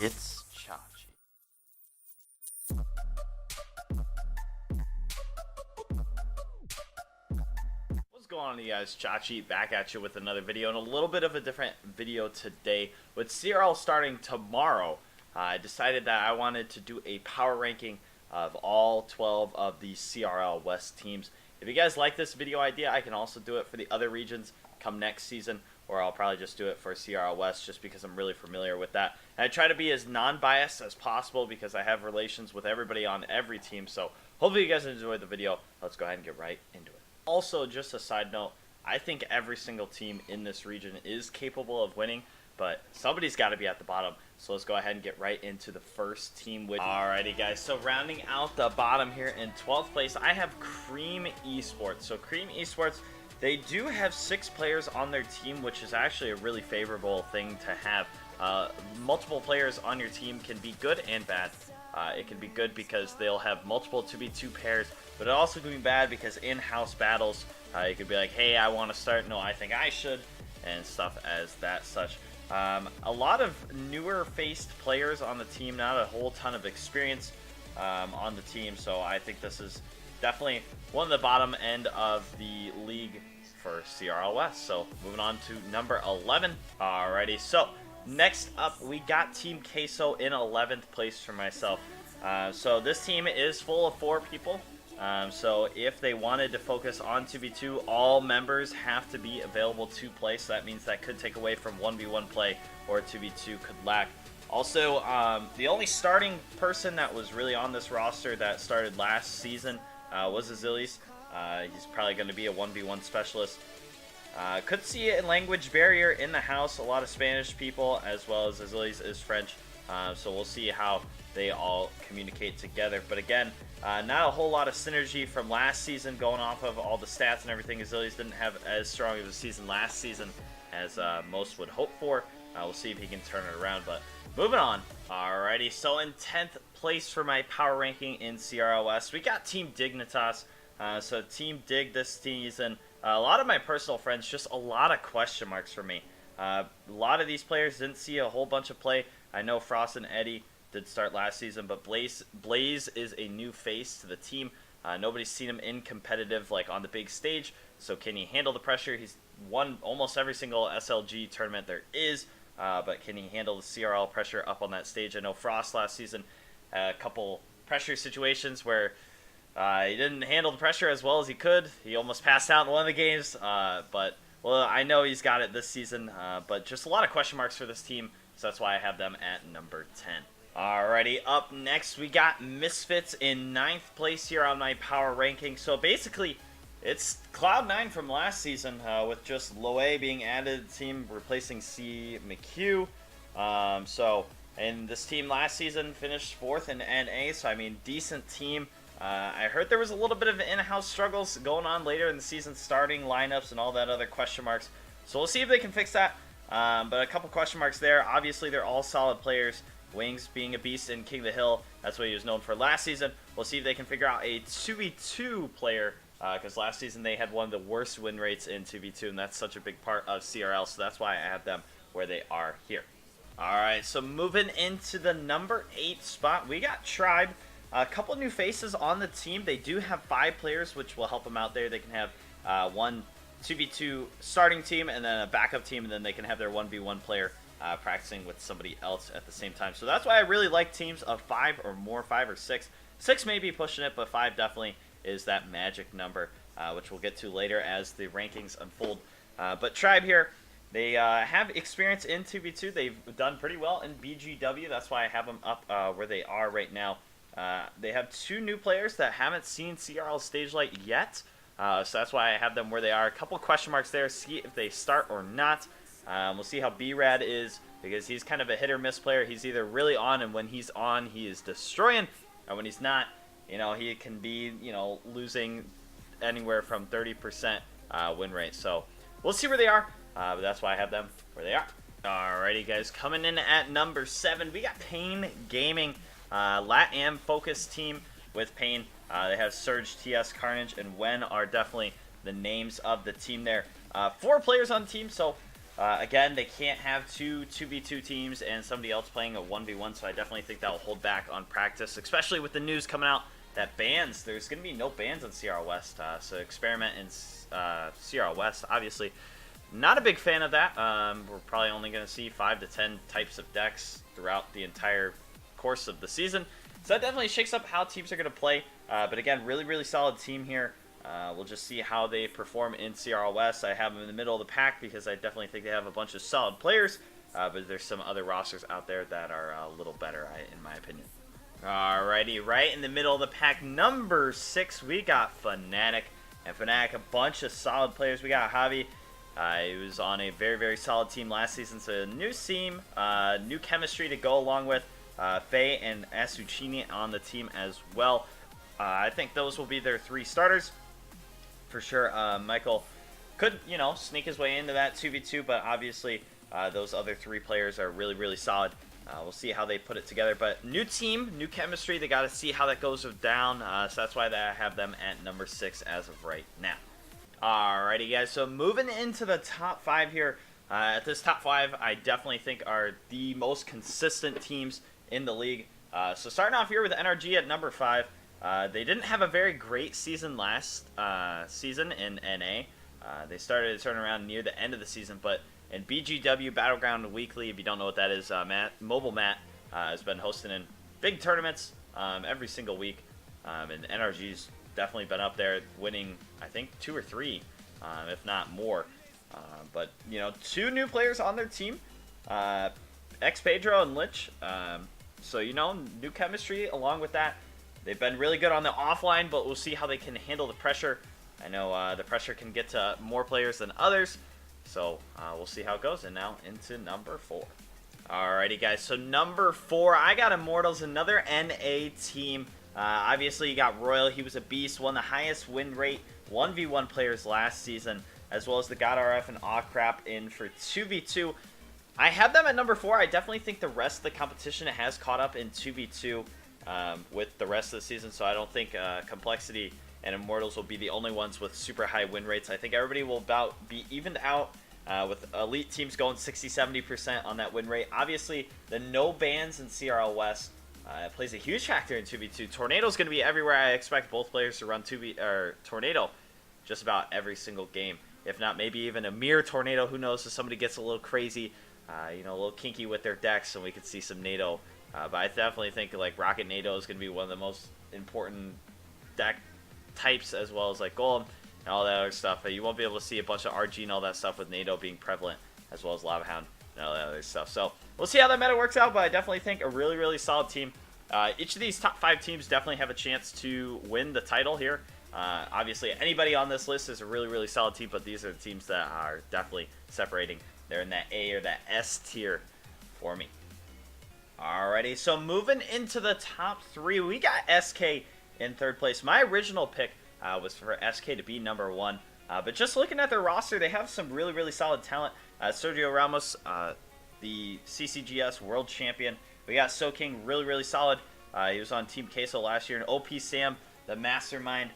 It's Chache. What's going on, you guys? Chache back at you with another video, and a little bit of a different video today. With CRL starting tomorrow, I decided that I wanted to do a power ranking of all 12 of the CRL West teams. If you guys like this video idea, I can also do it for the other regions come next season, or I'll probably just do it for CRL West just because I'm really familiar with that. And I try to be as non-biased as possible because I have relations with everybody on every team. So hopefully you guys enjoyed the video. Let's go ahead and get right into it. Also, just a side note, I think every single team in this region is capable of winning, but somebody's got to be at the bottom. So let's go ahead and get right into the first team with. Alrighty, guys. So rounding out the bottom here in 12th place, I have Cream Esports. So Cream Esports, they do have 6 players on their team, which is actually a really favorable thing to have. Multiple players on your team can be good and bad. It can be good because they'll have multiple 2v2 pairs, but it also can be bad because in-house battles, you could be like, hey, I want to start, no, I think I should, and stuff as that such. A lot of newer faced players on the team, not a whole ton of experience on the team, so I think this is definitely one of the bottom end of the league for CRL West. So moving on to number 11. Alrighty, so next up we got Team Queso in 11th place for myself. So this team is full of 4 people. So if they wanted to focus on 2v2, all members have to be available to play. So that means that could take away from 1v1 play, or 2v2 could lack. Also, the only starting person that was really on this roster that started last season was Azili's. He's probably going to be a 1v1 specialist. Could see a language barrier in the house. A lot of Spanish people, as well as Azili's is French. So we'll see how they all communicate together. But again, not a whole lot of synergy from last season going off of all the stats and everything. Azili's didn't have as strong of a season last season as most would hope for. We'll see if he can turn it around. But moving on. Alrighty, so in 10th place for my power ranking in CRL West, we got Team Dignitas. So Team Dig this season, a lot of my personal friends, just a lot of question marks for me. A lot of these players didn't see a whole bunch of play. I know Frost and Eddie did start last season, but Blaze is a new face to the team. Nobody's seen him in competitive, like on the big stage. So can he handle the pressure? He's won almost every single SLG tournament there is, but can he handle the CRL pressure up on that stage? I know Frost last season, a couple pressure situations where he didn't handle the pressure as well as he could. He almost passed out in one of the games, but well, I know he's got it this season, but just a lot of question marks for this team, so that's why I have them at number 10. Alrighty, up next we got Misfits in 9th place here on my power ranking. So basically, it's Cloud9 from last season, with just Loe being added to the team, replacing C. McHugh. And this team last season finished 4th in NA, so I mean, decent team. I heard there was a little bit of in-house struggles going on later in the season, starting lineups and all that other question marks. So we'll see if they can fix that. But a couple question marks there. Obviously, they're all solid players. Wings being a beast in King of the Hill, that's what he was known for last season. We'll see if they can figure out a 2v2 player, because last season they had one of the worst win rates in 2v2, and that's such a big part of CRL, so that's why I have them where they are here. Alright, so moving into the number 8 spot, we got Tribe. A couple new faces on the team. They do have 5 players, which will help them out there. They can have one 2v2 starting team and then a backup team, and then they can have their 1v1 player practicing with somebody else at the same time. So that's why I really like teams of 5 or more, 5 or 6. 6 may be pushing it, but 5 definitely is that magic number, which we'll get to later as the rankings unfold. But Tribe here, they have experience in 2v2. They've done pretty well in BGW. That's why I have them up where they are right now. They have 2 new players that haven't seen CRL stage light yet, so that's why I have them where they are. A couple question marks there, see if they start or not. We'll see how B-Rad is, because he's kind of a hit or miss player. He's either really on, and when he's on, he is destroying, and when he's not, you know, he can be, you know, losing anywhere from 30% win rate. So we'll see where they are, but that's why I have them where they are. Alrighty, guys, coming in at number 7, we got Pain Gaming. LATAM focused team with Pain. They have Surge, TS, Carnage, and Wen are definitely the names of the team there. 4 players on the team, so Again, they can't have two 2v2 teams and somebody else playing a 1v1, so I definitely think that will hold back on practice, especially with the news coming out that bans, there's going to be no bans in CRL West, so experiment in CRL West, obviously. Not a big fan of that. We're probably only going to see 5 to 10 types of decks throughout the entire course of the season. So that definitely shakes up how teams are going to play. But again, really, really solid team here. We'll just see how they perform in CRL West. I have them in the middle of the pack because I definitely think they have a bunch of solid players. But there's some other rosters out there that are a little better, in my opinion. Alrighty, right in the middle of the pack, number 6, we got Fnatic. And Fnatic, a bunch of solid players. We got Javi. He was on a very, very solid team last season. So a new team, new chemistry to go along with. Faye and Asuchini on the team as well. I think those will be their 3 starters. For sure, Michael could, sneak his way into that 2v2, but obviously those other 3 players are really, really solid. We'll see how they put it together. But new team, new chemistry. They got to see how that goes down. So that's why I have them at number 6 as of right now. Alrighty, guys. So moving into the top 5 here. At this top 5, I definitely think are the most consistent teams in the league. So starting off here with NRG at number 5. They didn't have a very great season last season in NA. They started to turn around near the end of the season, but in BGW Battleground Weekly, if you don't know what that is, Mobile Matt has been hosting in big tournaments every single week, and NRG's definitely been up there winning, I think, 2 or 3, if not more. But 2 new players on their team, X Pedro and Lich. So new chemistry along with that. They've been really good on the offline, but we'll see how they can handle the pressure. I know the pressure can get to more players than others, so we'll see how it goes. And now into number 4. Alrighty, guys, so number 4, I got Immortals, another NA team. Obviously, you got Royal. He was a beast, won the highest win rate 1v1 players last season, as well as the God RF and Awcrap in for 2v2. I have them at number 4. I definitely think the rest of the competition has caught up in 2v2. With the rest of the season, so I don't think Complexity and Immortals will be the only ones with super high win rates. I think everybody will be evened out with elite teams going 60-70% on that win rate. Obviously, the no bans in CRL West plays a huge factor in 2v2. Tornado's going to be everywhere. I expect both players to run Tornado just about every single game. If not, maybe even a mirror Tornado. Who knows if somebody gets a little crazy, a little kinky with their decks, and we could see some NATO. But I definitely think like Rocket NATO is going to be one of the most important deck types, as well as like Golem and all that other stuff. You won't be able to see a bunch of RG and all that stuff with NATO being prevalent, as well as Lava Hound and all that other stuff. So we'll see how that meta works out, but I definitely think a really, really solid team. Each of these top 5 teams definitely have a chance to win the title here. Obviously, anybody on this list is a really, really solid team, but these are the teams that are definitely separating. They're in that A or that S tier for me. Alrighty, so moving into the top 3, we got SK in 3rd place. My original pick was for SK to be number 1, but just looking at their roster, they have some really, really solid talent. Sergio Ramos, the CCGS World Champion. We got Soking, really, really solid. He was on Team Queso last year, and OP Sam, the mastermind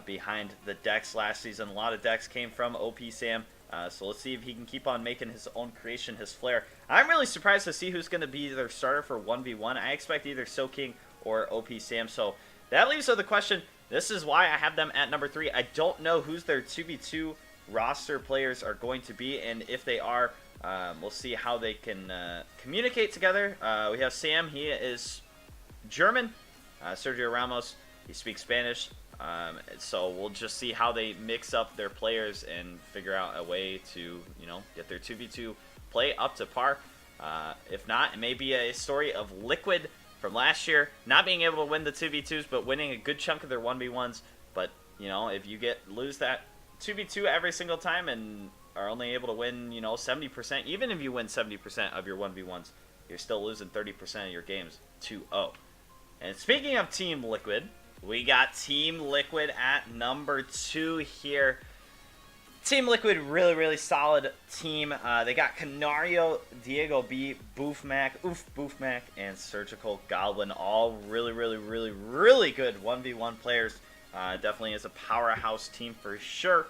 behind the decks last season. A lot of decks came from OP Sam. So let's see if he can keep on making his own creation, his flair. I'm really surprised to see who's going to be their starter for 1v1. I expect either Soking or OP Sam. So that leaves the question. This is why I have them at number 3. I don't know who's their 2v2 roster players are going to be. And if they are, we'll see how they can communicate together. We have Sam. He is German. Sergio Ramos. He speaks Spanish. So we'll just see how they mix up their players and figure out a way to, get their 2v2 play up to par. If not, it may be a story of Liquid from last year, not being able to win the 2v2s, but winning a good chunk of their 1v1s. But, if you lose that 2v2 every single time and are only able to win, 70%, even if you win 70% of your 1v1s, you're still losing 30% of your games 2-0. And speaking of Team Liquid, we got Team Liquid at number 2 here. Team Liquid, really, really solid team. They got Canario, Diego B, Boofmac, Boofmac, and Surgical Goblin. All really, really, really, really good 1v1 players. Definitely is a powerhouse team for sure.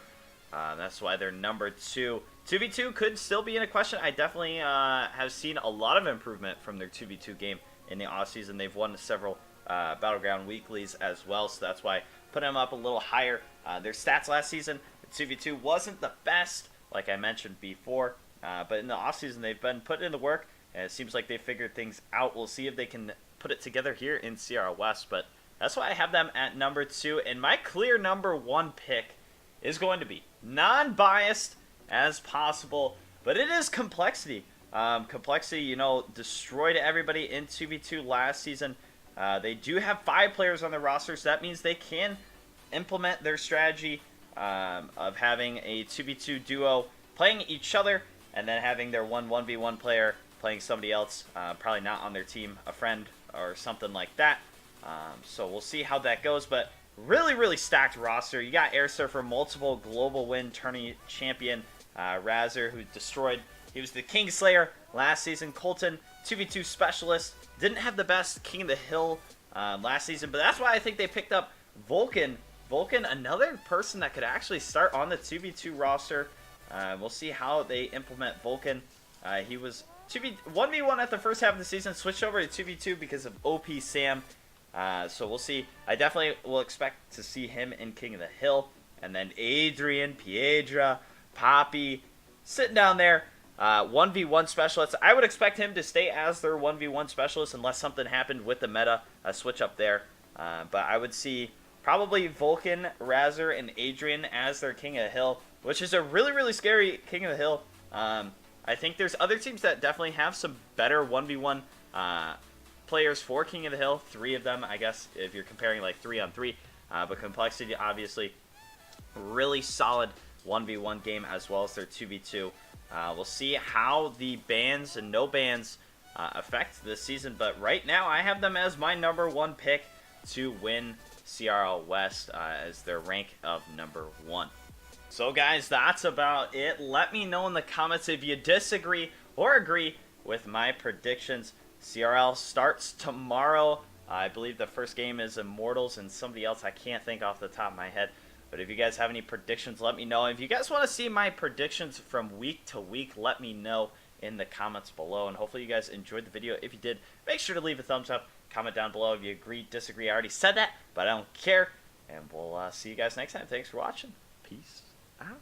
That's why they're number 2. 2v2 could still be in a question. I definitely have seen a lot of improvement from their 2v2 game in the offseason. They've won several Battleground weeklies as well, so that's why I put them up a little higher. Their stats last season, 2v2 wasn't the best, like I mentioned before, but in the offseason they've been putting in the work, and it seems like they figured things out. We'll see if they can put it together here in CRL West, but that's why I have them at number 2, and my clear number 1 pick is going to be non-biased as possible, but it is Complexity. Complexity, you know, destroyed everybody in 2v2 last season. They do have 5 players on their roster, so that means they can implement their strategy of having a 2v2 duo playing each other, and then having their 1v1 player playing somebody else, probably not on their team, a friend or something like that. So we'll see how that goes, but really stacked roster. You got Air Surfer, multiple global win tourney champion, Razor, who destroyed, he was the Kingslayer last season. Colton, 2v2 specialist, didn't have the best King of the Hill last season, but that's why I think they picked up Vulcan. Vulcan, another person that could actually start on the 2v2 roster. We'll see how they implement Vulcan. He was 1v1 at the first half of the season, switched over to 2v2 because of OP Sam. So we'll see. I definitely will expect to see him in King of the Hill. And then Adrian, Piedra, Poppy, sitting down there. 1v1 specialist. I would expect him to stay as their 1v1 specialist unless something happened with the meta, a switch up there. But I would see probably Vulcan, Razor, and Adrian as their King of the Hill, which is a really scary King of the Hill. I think there's other teams that definitely have some better 1v1 players for King of the Hill. 3 of them, I guess, if you're comparing like 3-on-3. But Complexity, obviously, really solid 1v1 game as well as their 2v2. We'll see how the bans and no bans affect this season. But right now, I have them as my number 1 pick to win CRL West as their rank of number 1. So guys, that's about it. Let me know in the comments if you disagree or agree with my predictions. CRL starts tomorrow. I believe the first game is Immortals and somebody else I can't think off the top of my head. But if you guys have any predictions, let me know. If you guys want to see my predictions from week to week, let me know in the comments below. And hopefully you guys enjoyed the video. If you did, make sure to leave a thumbs up. Comment down below if you agree, disagree. I already said that, but I don't care. And we'll see you guys next time. Thanks for watching. Peace out.